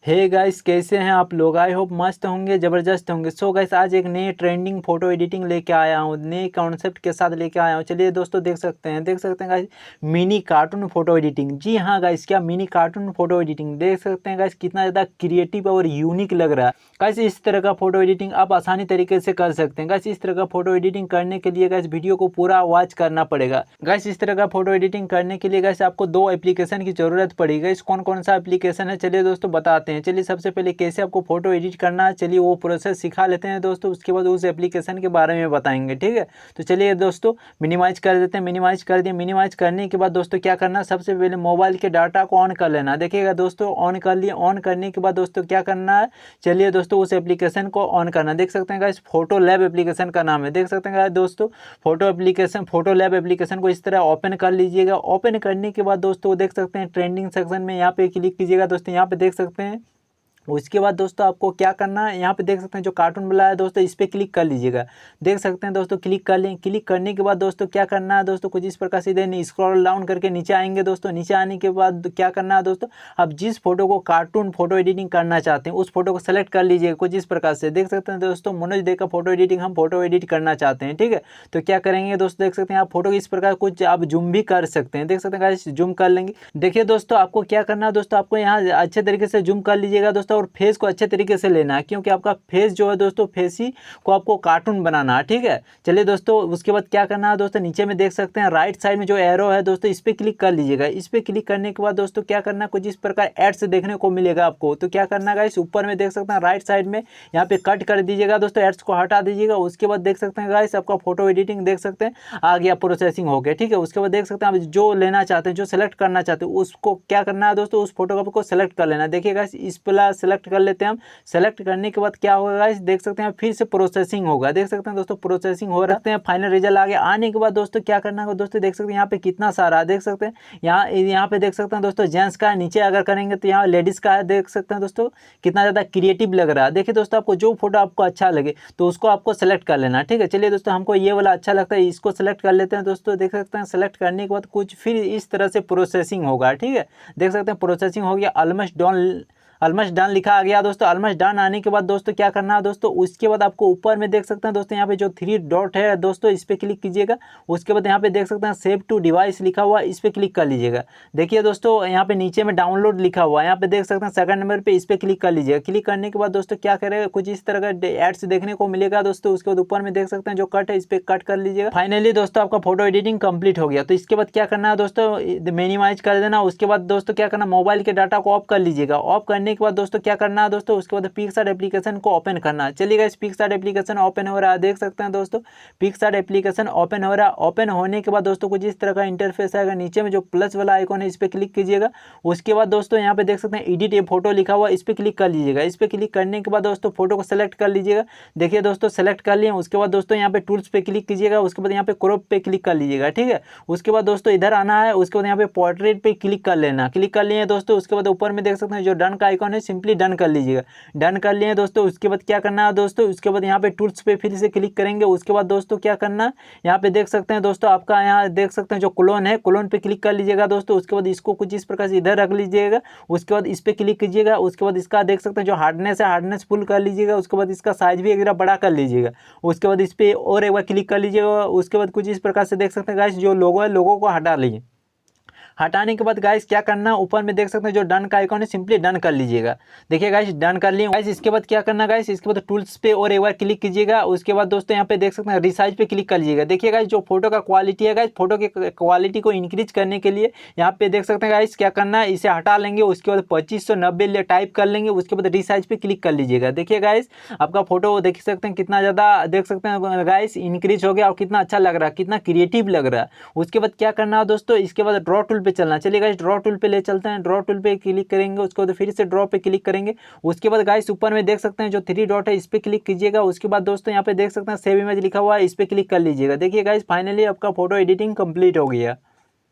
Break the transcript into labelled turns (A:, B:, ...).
A: Hey guys, कैसे हैं आप लोग। आई होप मस्त होंगे, ज़बरदस्त होंगे। सो गाइस, आज एक नए ट्रेंडिंग फोटो एडिटिंग लेके आया हूँ, नए कॉन्सेप्ट के साथ लेके आया हूँ। चलिए दोस्तों, देख सकते हैं guys, mini cartoon photo editing. जी हाँ गाइस, क्या मिनी कार्टून फोटो एडिटिंग। देख सकते हैं गाइस, कितना ज़्यादा क्रिएटिव और यूनिक लग रहा है। गाइस, इस तरह का फोटो एडिटिंग आप आसानी तरीके से कर सकते हैं। गाइस, इस तरह का फोटो एडिटिंग करने के लिए गाइस वीडियो को पूरा वॉच करना पड़ेगा। गाइस, इस तरह का फोटो एडिटिंग करने के लिए गाइस आपको 2 एप्लीकेशन की जरूरत पड़ेगी। इस कौन कौन सा एप्लीकेशन है, चलिए दोस्तों बताते हैं। चलिए, सबसे पहले कैसे आपको फोटो एडिट करना है, चलिए वो प्रोसेस सिखा लेते हैं दोस्तों। उसके बाद उस एप्लीकेशन के बारे में बताएंगे, ठीक है। तो चलिए दोस्तों, मिनिमाइज कर देते हैं। मिनिमाइज कर दिए। मिनिमाइज करने के बाद दोस्तों क्या करना है, सबसे पहले मोबाइल के डाटा को ऑन कर लेना। देखिएगा दोस्तों, ऑन कर लिए। ऑन करने के बाद दोस्तों क्या करना है, चलिए दोस्तों उस एप्लीकेशन को ऑन करना। देख सकते हैं गाइस, फोटो लैब एप्लीकेशन का नाम है। देख सकते हैं गाइस दोस्तों, फोटो लैब एप्लीकेशन को इस तरह ओपन कर लीजिएगा। ओपन करने के बाद दोस्तों देख सकते हैं ट्रेंडिंग सेक्शन में यहाँ पे क्लिक कीजिएगा दोस्तों। यहाँ पे देख सकते हैं। उसके बाद दोस्तों आपको क्या करना है, यहाँ पे देख सकते हैं जो कार्टून वाला है दोस्तों, इस पर क्लिक कर लीजिएगा। देख सकते हैं दोस्तों, क्लिक कर लें। क्लिक करने के बाद दोस्तों क्या करना है दोस्तों, कुछ इस प्रकार सीधे स्क्रॉल डाउन करके नीचे आएंगे दोस्तों। नीचे आने के बाद क्या करना है दोस्तों, आप जिस फोटो को कार्टून फोटो एडिटिंग करना चाहते हैं उस फोटो को सेलेक्ट कर लीजिएगा कुछ इस प्रकार से। देख सकते हैं दोस्तों, मनोज दे का फोटो एडिटिंग हम फोटो एडिट करना चाहते हैं, ठीक है। तो क्या करेंगे दोस्तों, देख सकते हैं आप फोटो इस प्रकार कुछ आप जूम भी कर सकते हैं। देख सकते हैं गाइस, जूम कर लेंगे। देखिए दोस्तों, आपको क्या करना है दोस्तों, आपको यहाँ अच्छे तरीके से जूम कर लीजिएगा दोस्तों, और फेस को अच्छे तरीके से लेना है, क्योंकि आपका फेस जो है दोस्तों, फेस ही को आपको कार्टून बनाना है, ठीक है। चलिए दोस्तों, उसके बाद क्या करना है दोस्तों, नीचे में देख सकते हैं राइट साइड में जो एरो है दोस्तों, इस पे क्लिक कर लीजिएगा। इस पे क्लिक करने के बाद दोस्तों क्या करना है, कुछ इस प्रकार एड्स देखने को मिलेगा आपको। तो क्या करना है गाइस, ऊपर में देख सकते हैं राइट साइड में यहाँ पे कट कर दीजिएगा दोस्तों, एड्स को हटा दीजिएगा। उसके बाद देख सकते हैं गाइस, आपका फोटो एडिटिंग देख सकते हैं आ गया, प्रोसेसिंग हो गया, ठीक है। उसके बाद देख सकते हैं आप जो लेना चाहते हैं, जो सेलेक्ट करना चाहते हैं, उसको क्या करना है दोस्तों, उस फोटो को सेलेक्ट कर लेना। देखिए गाइस, इस पर सेलेक्ट कर लेते हैं हम। सेलेक्ट करने के बाद क्या होगा गाइस, देख सकते हैं फिर से प्रोसेसिंग होगा। देख सकते हैं दोस्तों, प्रोसेसिंग हो रहा है। फाइनल रिजल्ट आ गया। आने के बाद दोस्तों क्या करना है दोस्तों, देख सकते हैं यहाँ पे कितना सारा देख सकते हैं। यहाँ पे देख सकते हैं दोस्तों जेंट्स का है, नीचे अगर करेंगे तो यहाँ लेडीज का है। देख सकते हैं दोस्तों कितना ज़्यादा क्रिएटिव लग रहा है। देखिए दोस्तों, आपको जो फोटो आपको अच्छा लगे तो उसको आपको सेलेक्ट कर लेना, ठीक है। चलिए दोस्तों, हमको ये वाला अच्छा लगता है, इसको सेलेक्ट कर लेते हैं दोस्तों। देख सकते हैं सेलेक्ट करने के बाद कुछ फिर इस तरह से प्रोसेसिंग होगा, ठीक है। देख सकते हैं प्रोसेसिंग हो गया। ऑलमोस्ट डन लिखा आ गया दोस्तों। ऑलमोस्ट डन आने के बाद दोस्तों क्या करना है दोस्तों, उसके बाद आपको ऊपर में देख सकते हैं दोस्तों, यहाँ पे जो 3 डॉट है दोस्तों, इस पर क्लिक कीजिएगा। उसके बाद यहाँ पे देख सकते हैं सेव टू डिवाइस लिखा हुआ, इस पर क्लिक कर लीजिएगा। देखिए दोस्तों, यहाँ पे नीचे में डाउनलोड लिखा हुआ है, यहाँ पे देख सकते हैं सेकंड नंबर पे, इस पर क्लिक कर लीजिएगा। क्लिक करने के बाद दोस्तों क्या करेगा, कुछ इस तरह का एड्स देखने को मिलेगा दोस्तों। उसके बाद ऊपर में देख सकते हैं जो कट है, इस पर कट कर लीजिएगा। फाइनली दोस्तों आपका फोटो एडिटिंग कंप्लीट हो गया। तो इसके बाद क्या करना है दोस्तों, मिनिमाइज कर देना। उसके बाद दोस्तों क्या करना, मोबाइल के डाटा को ऑफ कर लीजिएगा। ऑफ करने के बाद दोस्तों क्या करना है दोस्तों, उसके बाद पिक्सआर्ट एप्लीकेशन को ओपन करना है। चलिए गाइस, पिक्सआर्ट एप्लीकेशन ओपन हो रहा है। देख सकते हैं दोस्तों, पिक्सआर्ट एप्लीकेशन ओपन हो रहा है। ओपन होने के बाद दोस्तों कुछ इस तरह का इंटरफेस आएगा। नीचे में जो प्लस वाला आइकॉन है, इस पर क्लिक कीजिएगा। उसके बाद दोस्तों यहाँ पे देख सकते हैं एडिट ए फोटो लिखा हुआ, इस पर क्लिक कर लीजिएगा। इस पर क्लिक करने के बाद दोस्तों फोटो को सेलेक्ट कर लीजिएगा। देखिए दोस्तों, सेलेक्ट कर लिए। उसके बाद दोस्तों यहाँ पे टूल्स पे क्लिक कीजिएगा। उसके बाद यहाँ पे क्रॉप पे क्लिक कर लीजिएगा, ठीक है। उसके बाद दोस्तों इधर आना है। उसके बाद यहाँ पे पोर्ट्रेट पे क्लिक कर लेना। क्लिक कर लिए दोस्तों। उसके बाद ऊपर में देख सकते हैं जो डन का आइकॉन है, सिंपली डन कर लीजिएगा। डन कर लिए दोस्तों। उसके बाद क्या करना है दोस्तों, उसके बाद यहाँ पे टूल्स पे फिर से क्लिक करेंगे। उसके बाद दोस्तों क्या करना है, यहाँ पे देख सकते हैं दोस्तों, आपका यहाँ देख सकते हैं जो क्लोन है, क्लोन पे क्लिक कर लीजिएगा दोस्तों। उसके बाद इसको कुछ इस प्रकार से इधर रख लीजिएगा। उसके बाद इस पे क्लिक कीजिएगा। उसके बाद इसका देख सकते हैं जो हार्डनेस है, हार्डनेस फुल कर लीजिएगा। उसके बाद इसका साइज भी एक बड़ा कर लीजिएगा। उसके बाद इस पर और एक बार क्लिक कर लीजिएगा। उसके बाद कुछ इस प्रकार से देख सकते हैं गाइस, जो लोगो है, लोगो को हटा लीजिए। हटाने के बाद गाइस क्या करना है, ऊपर में देख सकते हैं जो डन का आइकॉन है, सिंपली डन कर लीजिएगा। देखिए गाइस, डन कर लिए गाइस। इसके बाद क्या करना है गाइस, इसके बाद टूल्स पे और एक बार क्लिक कीजिएगा। उसके बाद दोस्तों यहाँ पे देख सकते हैं रिसाइज पे क्लिक कर लीजिएगा। देखिए गाइस, जो फोटो का क्वालिटी है गाइस, फोटो की क्वालिटी को इंक्रीज करने के लिए यहाँ पे देख सकते हैं गाइस क्या करना है, इसे हटा लेंगे। उसके बाद 2590 टाइप कर लेंगे। उसके बाद रिसाइज पे क्लिक कर लीजिएगा। देखिए गाइस, आपका फोटो देख सकते हैं कितना ज़्यादा देख सकते हैं गाइस इंक्रीज हो गया और कितना अच्छा लग रहा है, कितना क्रिएटिव लग रहा है। उसके बाद क्या करना है दोस्तों, इसके बाद ड्रॉ टूल पे चलना। चलिए गाइस, ड्रॉ टूल पे ले चलते हैं। ड्रॉ टूल पे क्लिक करेंगे। उसके बाद फिर से ड्रॉ पे क्लिक करेंगे। उसके बाद गाइस ऊपर में देख सकते हैं जो 3 डॉट है, इस पे क्लिक कीजिएगा। उसके बाद दोस्तों यहाँ पे देख सकते हैं सेव इमेज लिखा हुआ है, इस पे क्लिक कर लीजिएगा। देखिए गाइस, फाइनली आपका फोटो एडिटिंग कंप्लीट हो गया।